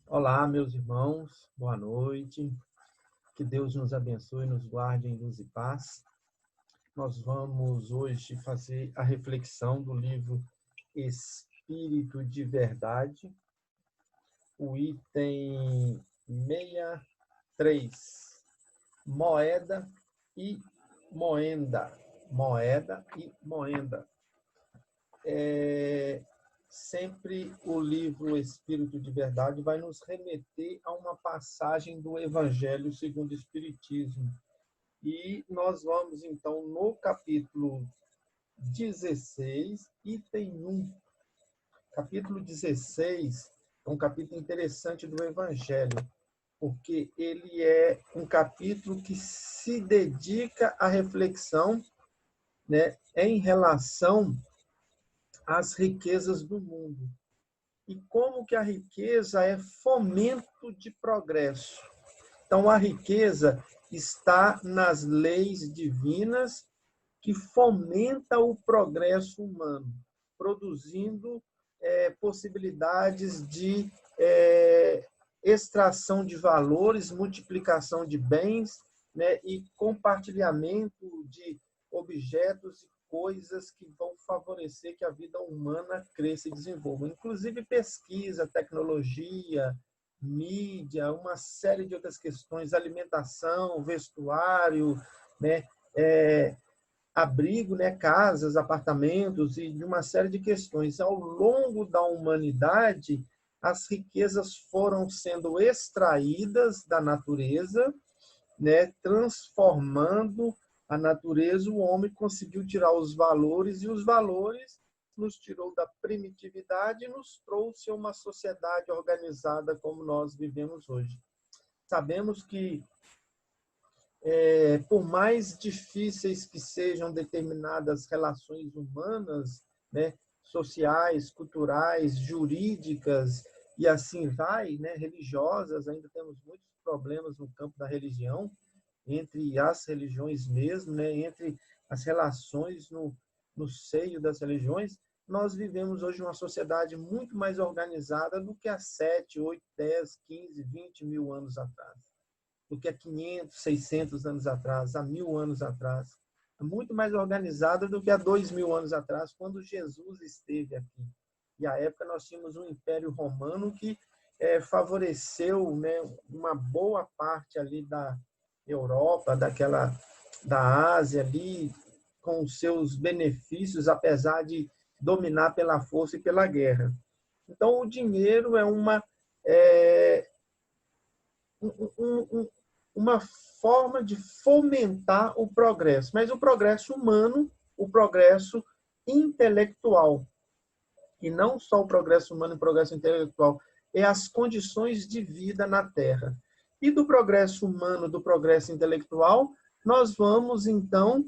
Olá, meus irmãos, boa noite. Que Deus nos abençoe, nos guarde em luz e paz. Nós vamos hoje fazer a reflexão do livro Espírito de Verdade, o item 63, moeda e moenda. Moeda e moenda. Sempre o livro Espírito de Verdade vai nos remeter a uma passagem do Evangelho segundo o Espiritismo. E nós vamos, então, no capítulo 16, item 1. Capítulo 16 é um capítulo interessante do Evangelho, porque ele é um capítulo que se dedica à reflexão, né, em relação às riquezas do mundo. E como que a riqueza é fomento de progresso. Então, a riqueza está nas leis divinas que fomenta o progresso humano, produzindo possibilidades de extração de valores, multiplicação de bens, né, e compartilhamento de objetos e coisas que vão favorecer que a vida humana cresça e desenvolva. Inclusive pesquisa, tecnologia, mídia, uma série de outras questões, alimentação, vestuário, né, abrigo, né, casas, apartamentos e de uma série de questões. Ao longo da humanidade, as riquezas foram sendo extraídas da natureza, né, transformando a natureza. O homem conseguiu tirar os valores e os valores nos tirou da primitividade e nos trouxe a uma sociedade organizada como nós vivemos hoje. Sabemos que por mais difíceis que sejam determinadas relações humanas, né, sociais, culturais, jurídicas e assim vai, né, religiosas, ainda temos muitos problemas no campo da religião, entre as religiões mesmo, né, entre as relações no seio das religiões. Nós vivemos hoje uma sociedade muito mais organizada do que há 7, 8, 10, 15, 20 mil anos atrás, do que há 500, 600 anos atrás, há 1000 anos atrás. É muito mais organizada do que há 2000 anos atrás, quando Jesus esteve aqui. E à época nós tínhamos um Império Romano que favoreceu, né, uma boa parte ali da Europa, da Ásia ali, com os seus benefícios, apesar de dominar pela força e pela guerra. Então, o dinheiro é uma forma de fomentar o progresso, mas o progresso humano, o progresso intelectual, e não só o progresso humano e o progresso intelectual, é as condições de vida na Terra. E do progresso humano, do progresso intelectual, nós vamos, então,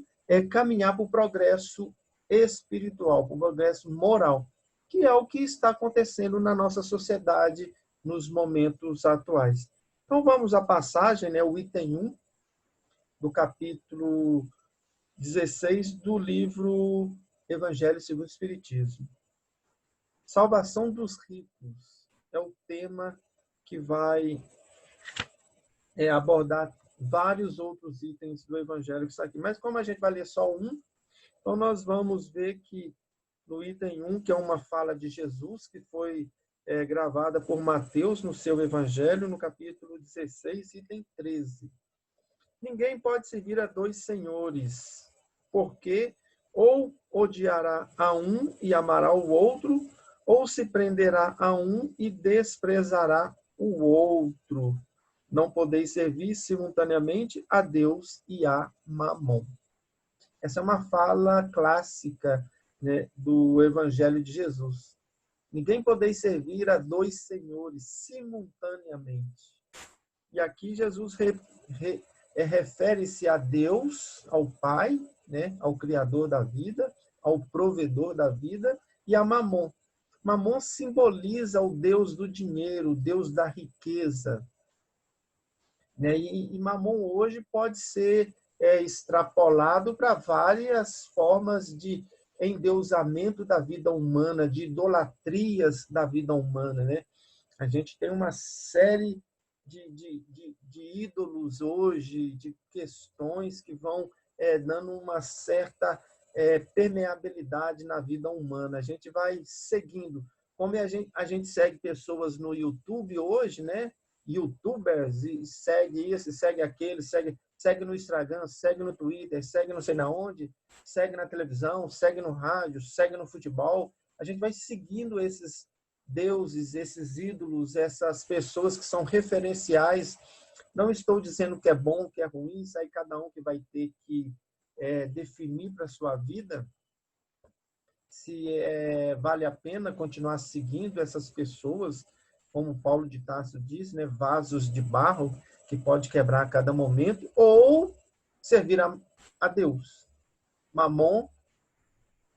caminhar para o progresso espiritual, para o progresso moral, que é o que está acontecendo na nossa sociedade nos momentos atuais. Então, vamos à passagem, né, o item 1 do capítulo 16 do livro Evangelho segundo o Espiritismo. Salvação dos ricos é o tema que vai abordar vários outros itens do Evangelho que está aqui. Mas como a gente vai ler só um, então nós vamos ver que no item 1, que é uma fala de Jesus, que foi gravada por Mateus no seu Evangelho, no capítulo 16, item 13. Ninguém pode servir a dois senhores, porque ou odiará a um e amará o outro, ou se prenderá a um e desprezará o outro. Não podeis servir simultaneamente a Deus e a Mamon. Essa é uma fala clássica, né, do Evangelho de Jesus. Ninguém podeis servir a dois senhores simultaneamente. E aqui Jesus refere-se a Deus, ao Pai, né, ao Criador da vida, ao provedor da vida, e a Mamon. Mamon simboliza o Deus do dinheiro, o Deus da riqueza. Né? E Mamon hoje pode ser extrapolado para várias formas de endeusamento da vida humana, de idolatrias da vida humana, né? A gente tem uma série de ídolos hoje, de questões que vão dando uma certa permeabilidade na vida humana. A gente vai seguindo. Como a gente segue pessoas no YouTube hoje, né? YouTubers, e segue isso, segue aquele, segue no Instagram, segue no Twitter, segue não sei na onde, segue na televisão, segue no rádio, segue no futebol. A gente vai seguindo esses deuses, esses ídolos, essas pessoas que são referenciais. Não estou dizendo que é bom, que é ruim, isso aí cada um que vai ter que definir para a sua vida se vale a pena continuar seguindo essas pessoas, como Paulo de Tarso diz, né, vasos de barro que pode quebrar a cada momento, ou servir a Deus. Mamon,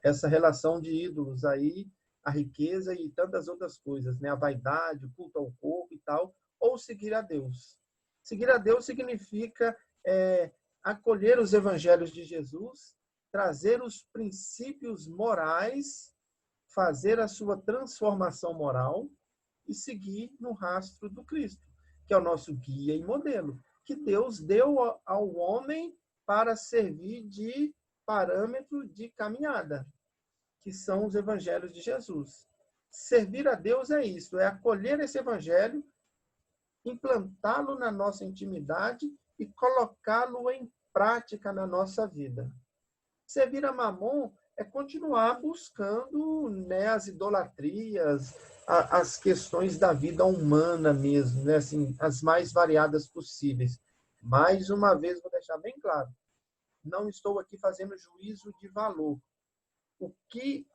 essa relação de ídolos aí, a riqueza e tantas outras coisas, né? A vaidade, o culto ao corpo e tal, ou seguir a Deus. Seguir a Deus significa acolher os evangelhos de Jesus, trazer os princípios morais, fazer a sua transformação moral e seguir no rastro do Cristo, que é o nosso guia e modelo, que Deus deu ao homem para servir de parâmetro de caminhada, que são os evangelhos de Jesus. Servir a Deus é isso, é acolher esse evangelho, implantá-lo na nossa intimidade e colocá-lo em prática na nossa vida. Servir a Mamon é continuar buscando, né, as idolatrias, as questões da vida humana mesmo, né, assim, as mais variadas possíveis. Mais uma vez, vou deixar bem claro, não estou aqui fazendo juízo de valor. O que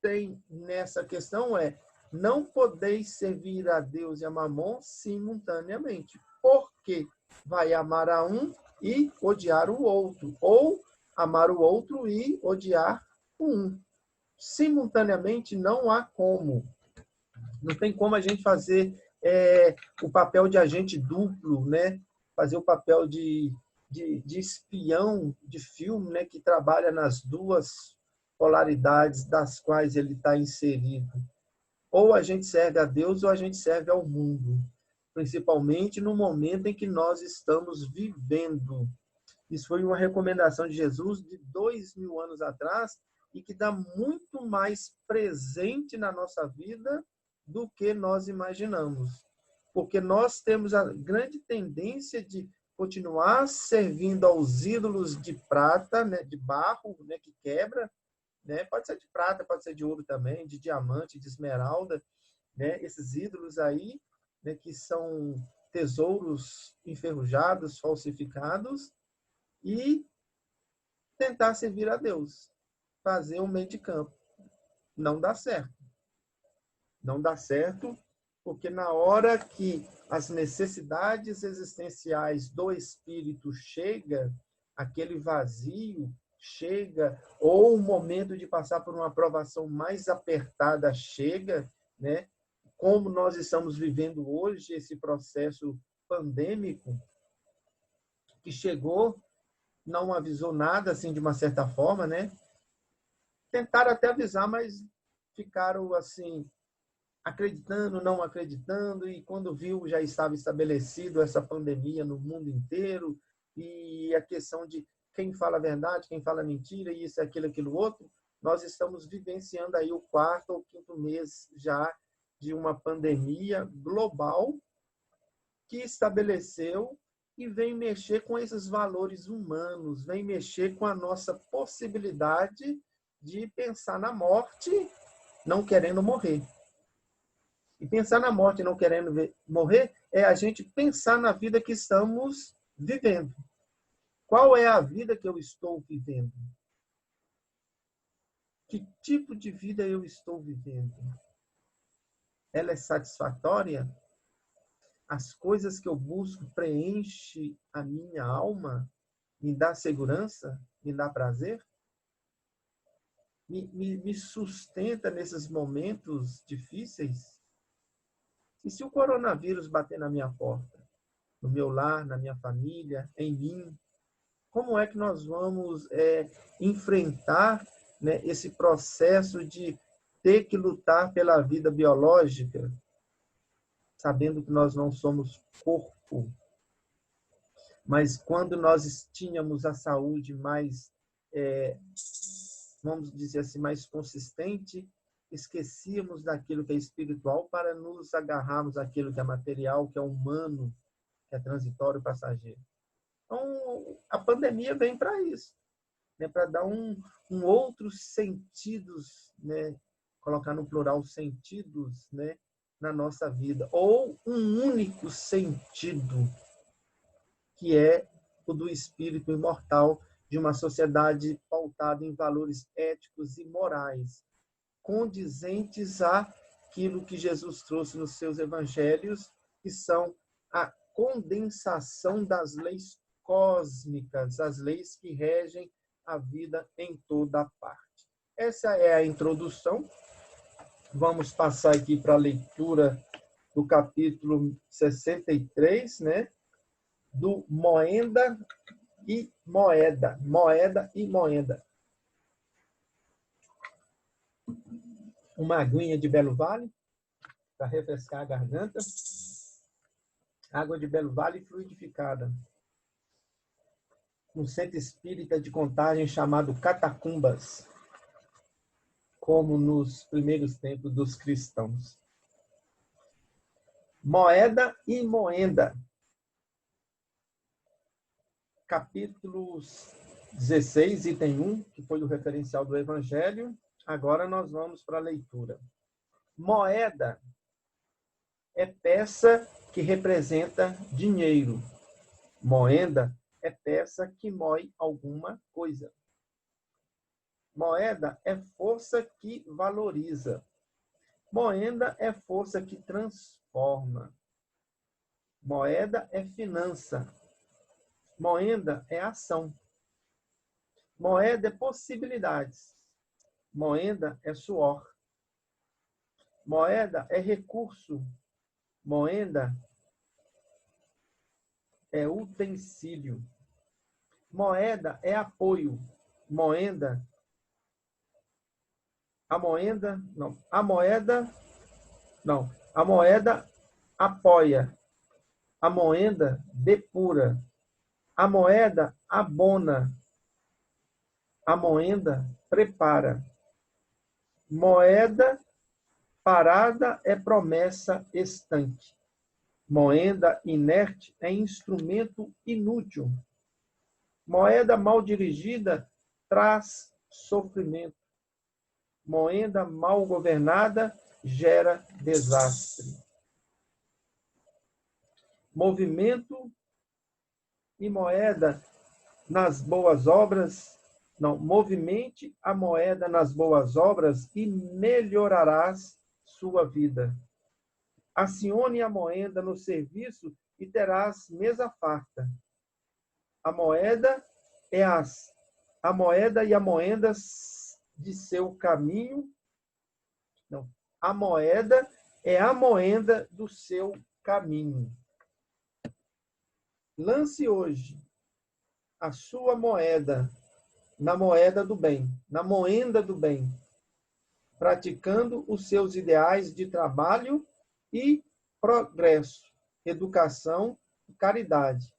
tem nessa questão é: não podeis servir a Deus e a Mamon simultaneamente, porque vai amar a um e odiar o outro, ou amar o outro e odiar um. Simultaneamente não há como. Não tem como a gente fazer o papel de agente duplo, né? Fazer o papel de espião de filme, né? Que trabalha nas duas polaridades das quais ele está inserido. Ou a gente serve a Deus ou a gente serve ao mundo, principalmente no momento em que nós estamos vivendo. Isso foi uma recomendação de Jesus de 2000 anos atrás e que dá muito mais presente na nossa vida do que nós imaginamos. Porque nós temos a grande tendência de continuar servindo aos ídolos de prata, né, de barro, né, que quebra, né? Pode ser de prata, pode ser de ouro também, de diamante, de esmeralda, né? Esses ídolos aí, né, que são tesouros enferrujados, falsificados, e tentar servir a Deus, fazer um meio de campo. Não dá certo. Não dá certo, porque na hora que as necessidades existenciais do espírito chega, aquele vazio chega, ou o momento de passar por uma aprovação mais apertada chega, né? Como nós estamos vivendo hoje esse processo pandêmico que chegou, não avisou nada, assim, de uma certa forma, né? Tentaram até avisar, mas ficaram, assim, acreditando, não acreditando, e quando viu, já estava estabelecido essa pandemia no mundo inteiro, e a questão de quem fala a verdade, quem fala mentira, e isso, aquilo, aquilo outro, nós estamos vivenciando aí o 4º ou 5º mês já de uma pandemia global que estabeleceu e vem mexer com esses valores humanos, vem mexer com a nossa possibilidade de pensar na morte, não querendo morrer. E pensar na morte, não querendo morrer, é a gente pensar na vida que estamos vivendo. Qual é a vida que eu estou vivendo? Que tipo de vida eu estou vivendo? Ela é satisfatória? As coisas que eu busco preenchem a minha alma? Me dá segurança? Me dá prazer? Me sustenta nesses momentos difíceis? E se o coronavírus bater na minha porta, no meu lar, na minha família, em mim, como é que nós vamos enfrentar, né, esse processo de ter que lutar pela vida biológica? sabendo que nós não somos corpo, mas quando nós tínhamos a saúde mais, vamos dizer assim, mais consistente, esquecíamos daquilo que é espiritual para nos agarrarmos àquilo que é material, que é humano, que é transitório, passageiro. Então, a pandemia vem para isso, né? Para dar um outros sentidos, né? Colocar no plural sentidos, né? Na nossa vida, ou um único sentido, que é o do espírito imortal de uma sociedade pautada em valores éticos e morais, condizentes àquilo que Jesus trouxe nos seus evangelhos, que são a condensação das leis cósmicas, as leis que regem a vida em toda a parte. Essa é a introdução. Vamos passar aqui para a leitura do capítulo 63, né? Do Moenda e Moeda. Moeda e Moenda. Uma aguinha de Belo Vale, para refrescar a garganta. Água de Belo Vale fluidificada. Um centro espírita de Contagem chamado Catacumbas, como nos primeiros tempos dos cristãos. Moeda e Moenda. Capítulo 16, item 1, que foi o referencial do Evangelho. Agora nós vamos para a leitura. Moeda é peça que representa dinheiro. Moenda é peça que moe alguma coisa. Moeda é força que valoriza. Moeda é força que transforma. Moeda é finança. Moeda é ação. Moeda é possibilidades. Moeda é suor. Moeda é recurso. Moeda é utensílio. Moeda é apoio. Moeda. A moeda apoia. A moeda depura. A moeda abona. A moeda prepara. Moeda parada é promessa estanque. Moeda inerte é instrumento inútil. Moeda mal dirigida traz sofrimento. Moeda mal governada gera desastre. Movimento e moeda nas boas obras. Não, movimente a moeda nas boas obras e melhorarás sua vida. Acione a moeda no serviço e terás mesa farta. A moeda e a moeda de seu caminho. Não, a moeda é a moeda do seu caminho. Lance hoje a sua moeda na moeda do bem, na moenda do bem, praticando os seus ideais de trabalho e progresso, educação e caridade.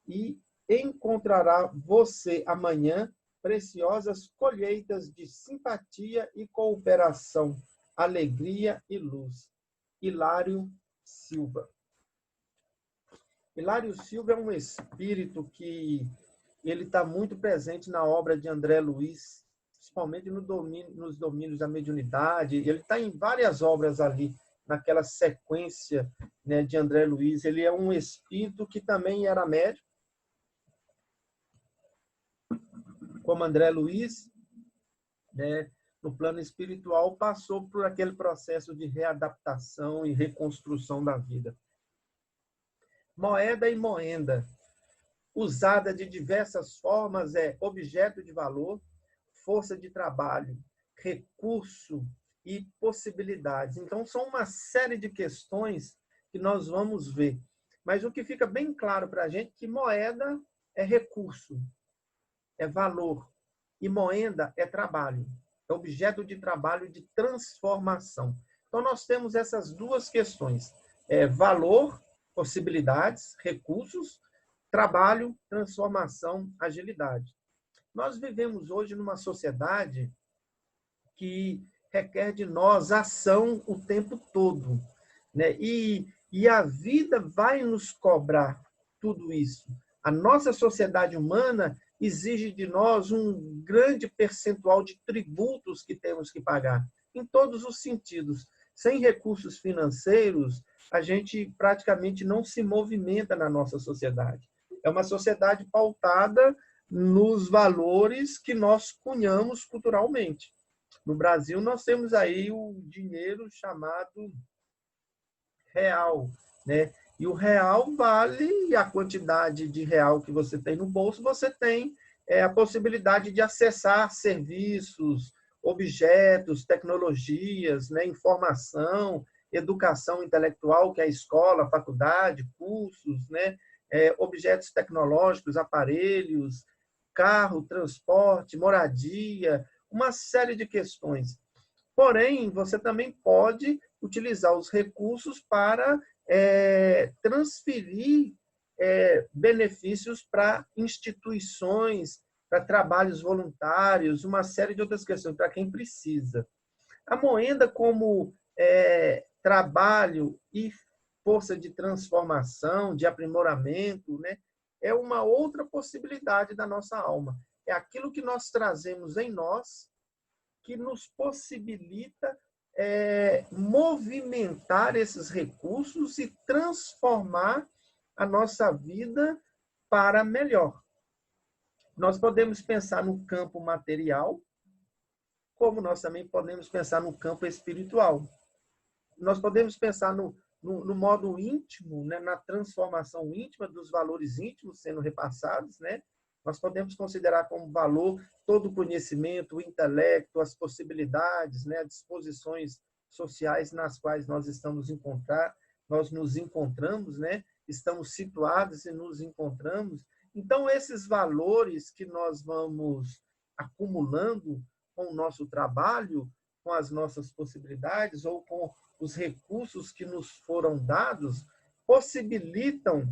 E encontrará você amanhã preciosas colheitas de simpatia e cooperação, alegria e luz. Hilário Silva. Hilário Silva é um espírito que ele está muito presente na obra de André Luiz, principalmente nos domínios da mediunidade. Ele está em várias obras ali, naquela sequência, né, de André Luiz. Ele é um espírito que também era médium, como André Luiz, né, no plano espiritual, passou por aquele processo de readaptação e reconstrução da vida. Moeda e moenda, usada de diversas formas, é objeto de valor, força de trabalho, recurso e possibilidades. Então, são uma série de questões que nós vamos ver. Mas o que fica bem claro para a gente é que moeda é recurso, é valor, e moenda é trabalho, é objeto de trabalho de transformação. Então, nós temos essas duas questões. valor, possibilidades, recursos, trabalho, transformação, agilidade. Nós vivemos hoje numa sociedade que requer de nós ação o tempo todo, né? E a vida vai nos cobrar tudo isso. A nossa sociedade humana exige de nós um grande percentual de tributos que temos que pagar, em todos os sentidos. Sem recursos financeiros, a gente praticamente não se movimenta na nossa sociedade. É uma sociedade pautada nos valores que nós cunhamos culturalmente. No Brasil, nós temos aí o dinheiro chamado real, né? E o real vale a quantidade de real que você tem no bolso, você tem a possibilidade de acessar serviços, objetos, tecnologias, né? Informação, educação intelectual, que é a escola, a faculdade, cursos, né? Objetos tecnológicos, aparelhos, carro, transporte, moradia, uma série de questões. Porém, você também pode utilizar os recursos para transferir benefícios para instituições, para trabalhos voluntários, uma série de outras questões, para quem precisa. A moeda como trabalho e força de transformação, de aprimoramento, né, é uma outra possibilidade da nossa alma. É aquilo que nós trazemos em nós que nos possibilita movimentar esses recursos e transformar a nossa vida para melhor. Nós podemos pensar no campo material, como nós também podemos pensar no campo espiritual. Nós podemos pensar no modo íntimo, né, na transformação íntima dos valores íntimos sendo repassados, né? Nós podemos considerar como valor todo o conhecimento, o intelecto, as possibilidades, né, as disposições sociais nas quais nós nós nos encontramos, né? Estamos situados e nos encontramos. Então, esses valores que nós vamos acumulando com o nosso trabalho, com as nossas possibilidades ou com os recursos que nos foram dados, possibilitam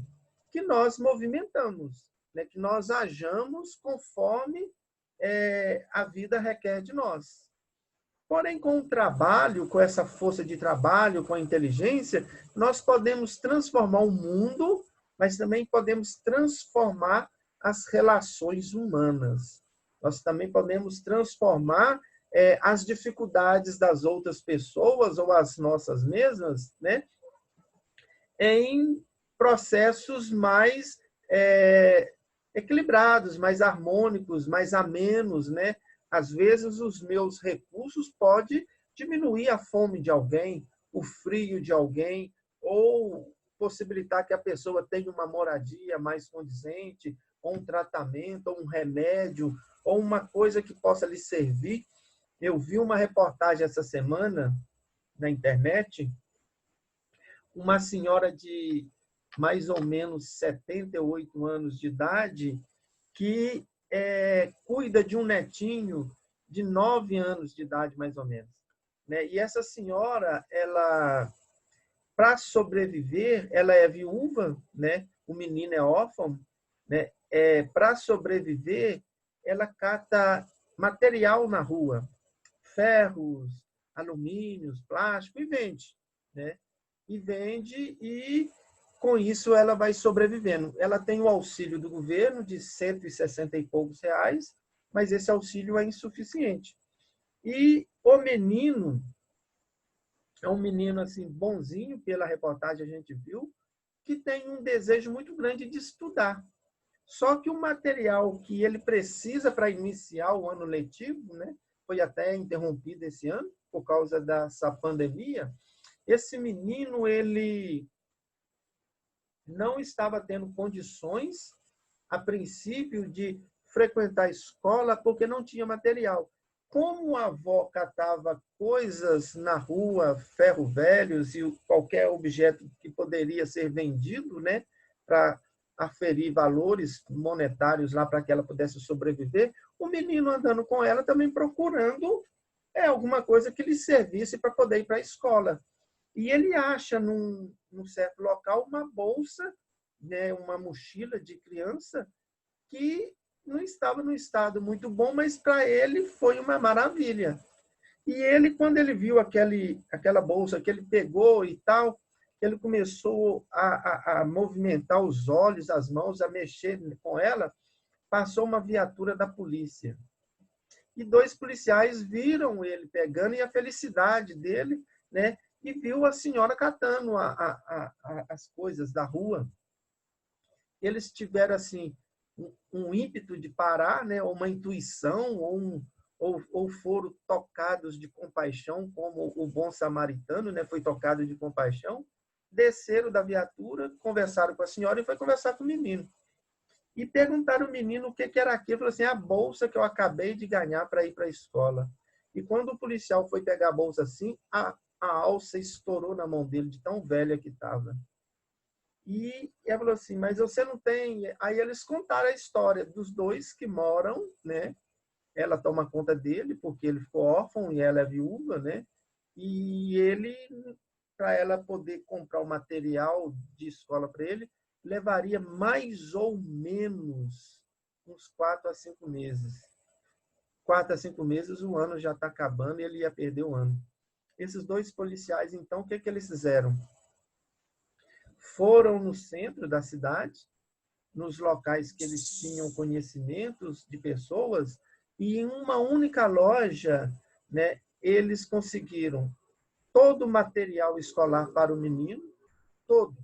que nós movimentamos, né? Que nós hajamos conforme a vida requer de nós. Porém, com o trabalho, com essa força de trabalho, com a inteligência, nós podemos transformar o mundo, mas também podemos transformar as relações humanas. Nós também podemos transformar as dificuldades das outras pessoas ou as nossas mesmas, né, em processos mais equilibrados, mais harmônicos, mais amenos, né? Às vezes, os meus recursos podem diminuir a fome de alguém, o frio de alguém, ou possibilitar que a pessoa tenha uma moradia mais condizente, ou um tratamento, ou um remédio, ou uma coisa que possa lhe servir. Eu vi uma reportagem essa semana na internet, uma senhora de mais ou menos 78 anos de idade que cuida de um netinho de 9 anos de idade, mais ou menos, né? E essa senhora, ela, para sobreviver, ela é viúva, né? O menino é órfão, né? Para sobreviver, ela cata material na rua, ferros, alumínios, plástico, e vende, né? E vende, e com isso ela vai sobrevivendo. Ela tem o auxílio do governo de 160 e poucos reais, mas esse auxílio é insuficiente. E o menino é um menino assim bonzinho, pela reportagem a gente viu, que tem um desejo muito grande de estudar. Só que o material que ele precisa para iniciar o ano letivo, né, foi até interrompido esse ano por causa dessa pandemia. Esse menino, ele não estava tendo condições, a princípio, de frequentar a escola porque não tinha material. Como a avó catava coisas na rua, ferro velhos e qualquer objeto que poderia ser vendido, né, para aferir valores monetários lá para que ela pudesse sobreviver, o menino andando com ela também procurando alguma coisa que lhe servisse para poder ir para a escola. E ele acha, num certo local, uma bolsa, né, uma mochila de criança, que não estava num estado muito bom, mas para ele foi uma maravilha. E ele, quando ele viu aquela bolsa que ele pegou e tal, ele começou a movimentar os olhos, as mãos, a mexer com ela, passou uma viatura da polícia. E dois policiais viram ele pegando e a felicidade dele, né? E viu a senhora catando as coisas da rua. Eles tiveram assim um ímpeto de parar, né? Ou uma intuição, ou foram tocados de compaixão, como o bom samaritano, né? Foi tocado de compaixão. Desceram da viatura, conversaram com a senhora e foi conversar com o menino. E perguntaram ao menino o que era aquilo. Ele falou assim, a bolsa que eu acabei de ganhar para ir para a escola. E quando o policial foi pegar a bolsa assim, a alça estourou na mão dele, de tão velha que estava. E ela falou assim, mas você não tem... Aí eles contaram a história dos dois que moram, né? Ela toma conta dele, porque ele ficou órfão e ela é viúva, né? E ele, para ela poder comprar o material de escola para ele, levaria mais ou menos uns 4 a 5 meses. 4 a 5 meses, o ano já está acabando e ele ia perder o ano. Esses dois policiais, então, o que eles fizeram? Foram no centro da cidade, nos locais que eles tinham conhecimentos de pessoas, e em uma única loja, né, eles conseguiram todo o material escolar para o menino, todo.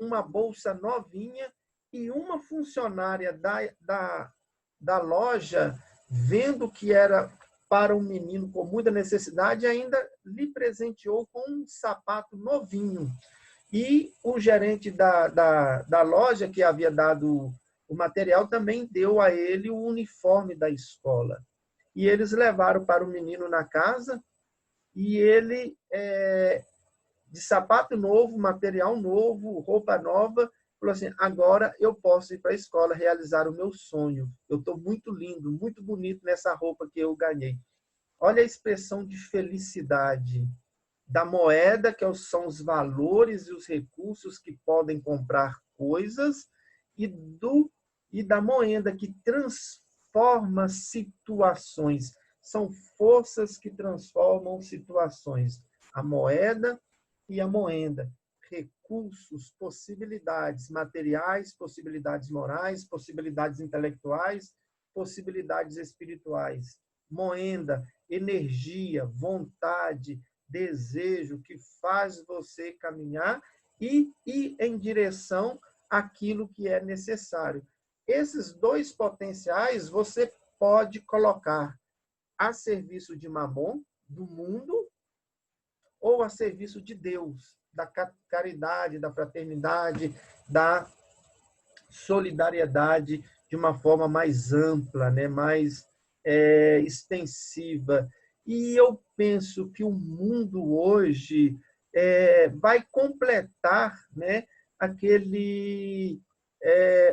Uma bolsa novinha, e uma funcionária da loja, vendo que era para um menino com muita necessidade, ainda lhe presenteou com um sapato novinho. E o gerente da loja, que havia dado o material, também deu a ele o uniforme da escola. E eles levaram para o menino na casa, e ele, de sapato novo, material novo, roupa nova, falou assim, agora eu posso ir para a escola realizar o meu sonho. Eu estou muito lindo, muito bonito nessa roupa que eu ganhei. Olha a expressão de felicidade da moeda, que são os valores e os recursos que podem comprar coisas, e da moeda, que transforma situações. São forças que transformam situações. A moeda e a moeda. Recursos, possibilidades materiais, possibilidades morais, possibilidades intelectuais, possibilidades espirituais. Moeda, energia, vontade, desejo que faz você caminhar e ir em direção àquilo que é necessário. Esses dois potenciais você pode colocar a serviço de Mamon, do mundo, ou a serviço de Deus, da caridade, da fraternidade, da solidariedade de uma forma mais ampla, né? Mais extensiva. E eu penso que o mundo hoje vai completar, né, aquele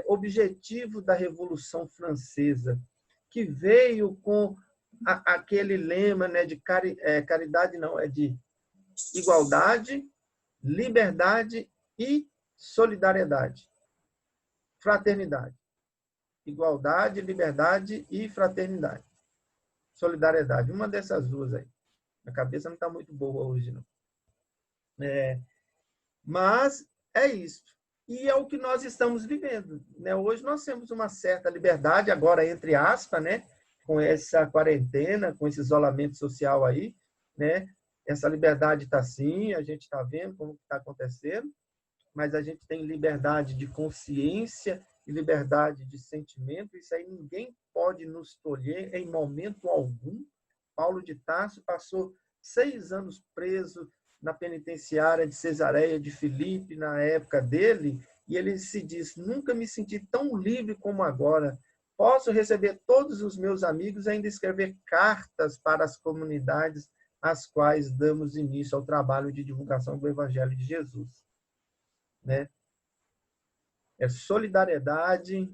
objetivo da Revolução Francesa, que veio com aquele lema, né, de caridade, não, é de igualdade, liberdade e solidariedade. Fraternidade. Igualdade, liberdade e fraternidade. Solidariedade. Uma dessas duas aí. A cabeça não está muito boa hoje, não. Mas é isso. E é o que nós estamos vivendo, né? Hoje nós temos uma certa liberdade, agora entre aspas, né? Com essa quarentena, com esse isolamento social aí, né? Essa liberdade está sim, a gente está vendo como está acontecendo, mas a gente tem liberdade de consciência e liberdade de sentimento. Isso aí ninguém pode nos tolher em momento algum. Paulo de Tarso passou 6 anos preso na penitenciária de Cesareia de Filipe, na época dele, e ele se diz, nunca me senti tão livre como agora. Posso receber todos os meus amigos e ainda escrever cartas para as comunidades às quais damos início ao trabalho de divulgação do Evangelho de Jesus. Né? É solidariedade,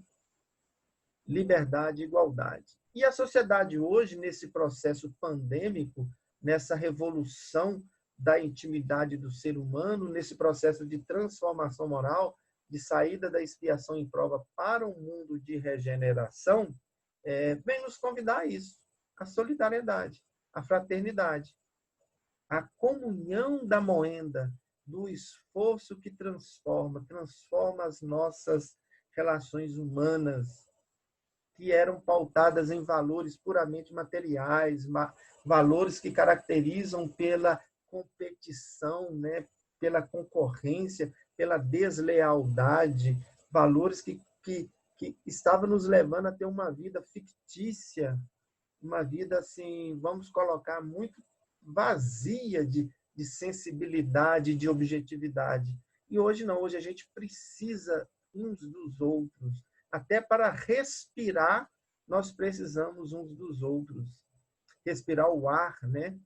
liberdade e igualdade. E a sociedade hoje, nesse processo pandêmico, nessa revolução da intimidade do ser humano, nesse processo de transformação moral, de saída da expiação em prova para um mundo de regeneração, vem nos convidar a isso, a solidariedade, a fraternidade, a comunhão da moenda, do esforço que transforma as nossas relações humanas, que eram pautadas em valores puramente materiais, valores que caracterizam pela competição, né, pela concorrência, pela deslealdade, valores que estavam nos levando a ter uma vida fictícia, uma vida, assim, vamos colocar, muito vazia de sensibilidade, de objetividade. E hoje não, hoje a gente precisa uns dos outros. Até para respirar, nós precisamos uns dos outros. Respirar o ar, né?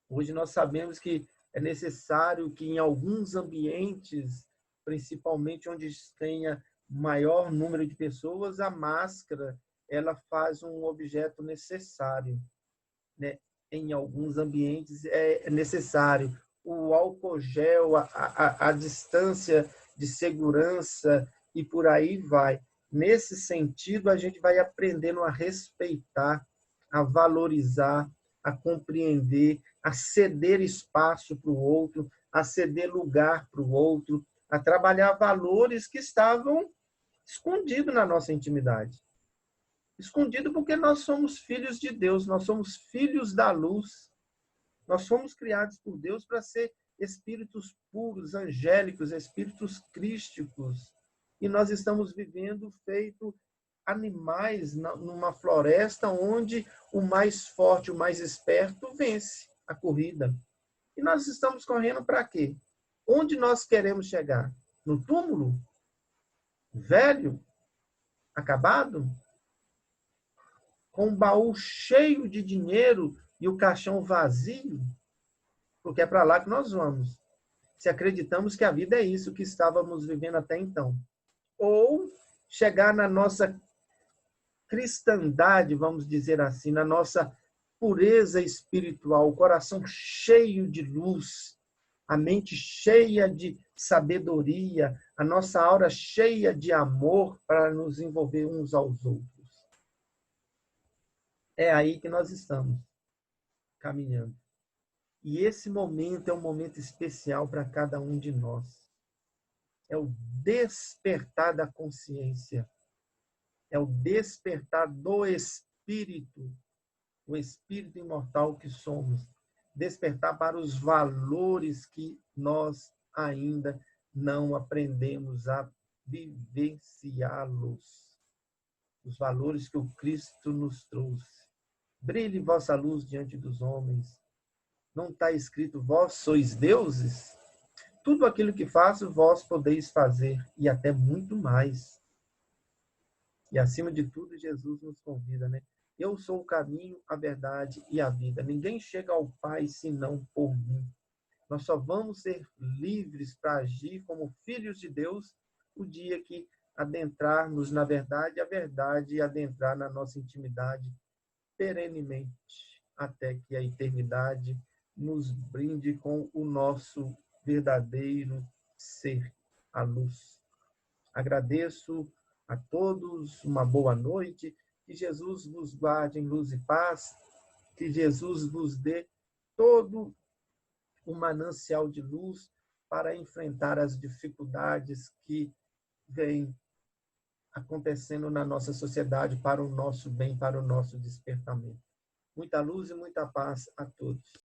Hoje nós sabemos que é necessário que em alguns ambientes, principalmente onde tenha maior número de pessoas, a máscara ela faz um objeto necessário, né? Em alguns ambientes é necessário. O álcool gel, a distância de segurança e por aí vai. Nesse sentido, a gente vai aprendendo a respeitar, a valorizar, a compreender, a ceder espaço para o outro, a ceder lugar para o outro, a trabalhar valores que estavam escondidos na nossa intimidade. Escondido porque nós somos filhos de Deus, nós somos filhos da luz. Nós fomos criados por Deus para ser espíritos puros, angélicos, espíritos crísticos. E nós estamos vivendo feito animais numa floresta onde o mais forte, o mais esperto vence a corrida. E nós estamos correndo para quê? Onde nós queremos chegar? No túmulo? Velho? Acabado? Com um baú cheio de dinheiro e o caixão vazio? Porque é para lá que nós vamos. Se acreditamos que a vida é isso que estávamos vivendo até então. Ou chegar na nossa cristandade, vamos dizer assim, na nossa pureza espiritual, o coração cheio de luz, a mente cheia de sabedoria, a nossa aura cheia de amor para nos envolver uns aos outros. É aí que nós estamos caminhando. E esse momento é um momento especial para cada um de nós. É o despertar da consciência. É o despertar do espírito, o espírito imortal que somos. Despertar para os valores que nós ainda não aprendemos a vivenciá-los. Os valores que o Cristo nos trouxe. Brilhe vossa luz diante dos homens. Não está escrito, vós sois deuses? Tudo aquilo que faço, vós podeis fazer, e até muito mais. E, acima de tudo, Jesus nos convida, né? Eu sou o caminho, a verdade e a vida. Ninguém chega ao Pai senão por mim. Nós só vamos ser livres para agir como filhos de Deus o dia que adentrarmos na verdade, a verdade adentrar na nossa intimidade perenemente, até que a eternidade nos brinde com o nosso verdadeiro ser, a luz. Agradeço a todos, uma boa noite, que Jesus vos guarde em luz e paz, que Jesus vos dê todo o manancial de luz para enfrentar as dificuldades que vêm acontecendo na nossa sociedade para o nosso bem, para o nosso despertamento. Muita luz e muita paz a todos.